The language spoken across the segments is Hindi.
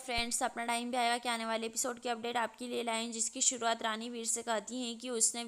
फ्रेंड्स, अपना टाइम भी आएगा कि आने वाले एपिसोड की अपडेट आपके लिए लाएं, जिसकी शुरुआत रानी वीर से कहती हैं कि उसने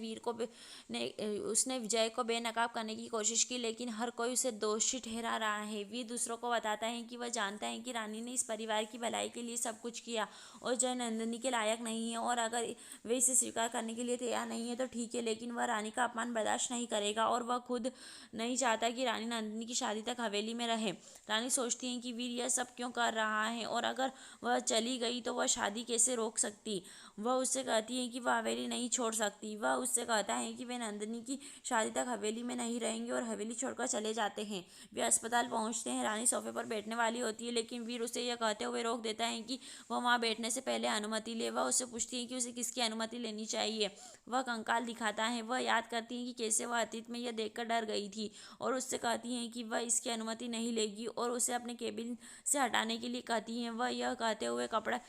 विजय को बेनकाब करने की कोशिश की, लेकिन हर कोई उसे दोषी ठहरा रहा है। वीर दूसरों को बताता है कि वह जानता है कि रानी ने इस परिवार की भलाई के लिए सब कुछ किया और जय नंदिनी के लायक नहीं है, और अगर वे इसे स्वीकार करने के लिए तैयार नहीं है तो ठीक है, लेकिन वह रानी का अपमान बर्दाश्त नहीं करेगा और वह खुद नहीं चाहता कि रानी नंदिनी की शादी तक हवेली में रहे। रानी सोचती है कि वीर यह सब क्यों कर रहा है, और अगर वह चली गई तो वह शादी कैसे रोक सकती। वह उससे कहती है कि वह हवेली नहीं छोड़ सकती। वह उससे कहता है कि वे नंदिनी की शादी तक हवेली में नहीं रहेंगे और हवेली छोड़कर चले जाते हैं। वे अस्पताल पहुंचते हैं। रानी सोफे पर बैठने वाली होती है, लेकिन वीर उसे यह कहते हुए रोक देता है कि वह वहां बैठने से पहले अनुमति ले। वह उससे पूछती है कि उसे किसकी अनुमति लेनी चाहिए। वह कंकाल दिखाता है। वह याद करती है कि कैसे वह अतीत में यह देखकर डर गई थी, और उससे कहती है कि वह इसकी अनुमति नहीं लेगी और उसे अपने केबिन से हटाने के लिए कहती है। वह यह कहते हुए कपड़ा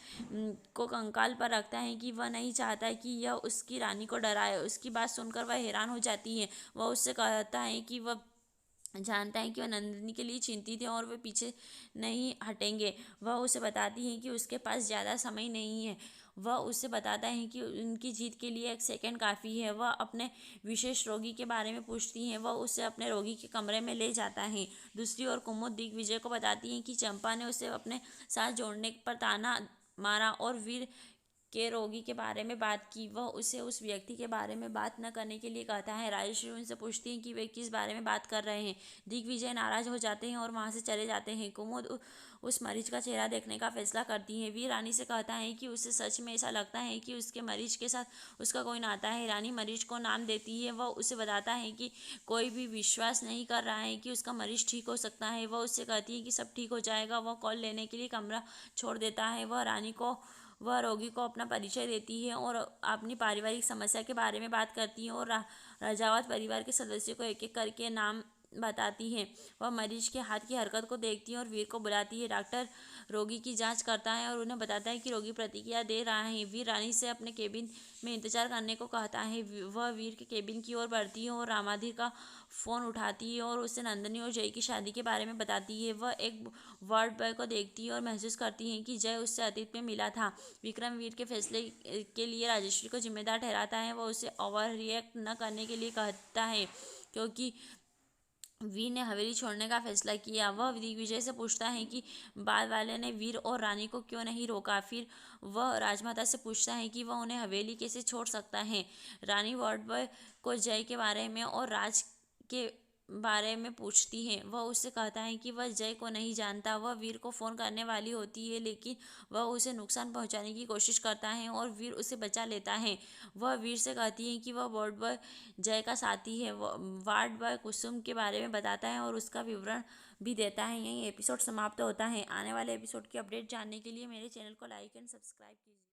को कंकाल पर रखता है कि वह नहीं चाहता कि यह उसकी रानी को डराए। उसकी बात सुनकर वह हैरान हो जाती है। वह उससे कहता है कि वह जानता है कि वह नंदिनी के लिए चिंतित है और वे पीछे नहीं हटेंगे। वह उसे बताती है कि उसके पास ज़्यादा समय नहीं है। वह उसे बताता है कि उनकी जीत के लिए 1 सेकंड काफ़ी है। वह अपने विशेष रोगी के बारे में पूछती है। वह उसे अपने रोगी के कमरे में ले जाता है। दूसरी ओर कुमुद दिग्विजय को बताती है कि चंपा ने उसे अपने साथ जोड़ने पर ताना मारा और वीर के रोगी के बारे में बात की। वह उसे उस व्यक्ति के बारे में बात न करने के लिए कहता है। राजश्री उनसे पूछती हैं कि वे किस बारे में बात कर रहे हैं। दिग्विजय नाराज हो जाते हैं और वहां से चले जाते हैं। कुमुद उस मरीज का चेहरा देखने का फैसला करती है। वीर रानी से कहता है कि उसे सच में ऐसा लगता है कि उसके मरीज के साथ उसका कोई नाता है। रानी मरीज को नाम देती है। वह उसे बताता है कि कोई भी विश्वास नहीं कर रहा है कि उसका मरीज ठीक हो सकता है। वह उससे कहती है कि सब ठीक हो जाएगा। वह कॉल लेने के लिए कमरा छोड़ देता है। वह रोगी को अपना परिचय देती है और अपनी पारिवारिक समस्या के बारे में बात करती है, और राजावत परिवार के सदस्यों को एक एक करके नाम बताती है। वह मरीज के हाथ की हरकत को देखती है और वीर को बुलाती है। डॉक्टर रोगी की जांच करता है और उन्हें बताता है कि रोगी प्रतिक्रिया दे रहा है। वीर रानी से अपने केबिन में इंतजार करने को कहता है। वह वीर के केबिन की ओर बढ़ती है और रामाधीर का फ़ोन उठाती है और उसे नंदिनी और जय की शादी के बारे में बताती है। वह एक वार्ड बॉय को देखती है और महसूस करती है कि जय उससे अतीत में मिला था। विक्रम वीर के फैसले के लिए राजश्री को जिम्मेदार ठहराता है। वह उसे ओवर रिएक्ट न करने के लिए कहता है, क्योंकि वीर ने हवेली छोड़ने का फैसला किया। वह दिग्विजय से पूछता है कि बाद वाले ने वीर और रानी को क्यों नहीं रोका। फिर वह राजमाता से पूछता है कि वह उन्हें हवेली कैसे छोड़ सकता है। रानी वार्ड बॉय को जय के बारे में और राज के बारे में पूछती है। वह उससे कहता है कि वह जय को नहीं जानता। वह वीर को फ़ोन करने वाली होती है, लेकिन वह उसे नुकसान पहुंचाने की कोशिश करता है और वीर उसे बचा लेता है। वह वीर से कहती है कि वह वार्ड बॉय जय का साथी है। वार्ड बॉय कुसुम के बारे में बताता है और उसका विवरण भी देता है। यही एपिसोड समाप्त होता है। आने वाले एपिसोड की अपडेट जानने के लिए मेरे चैनल को लाइक एंड सब्सक्राइब कीजिए।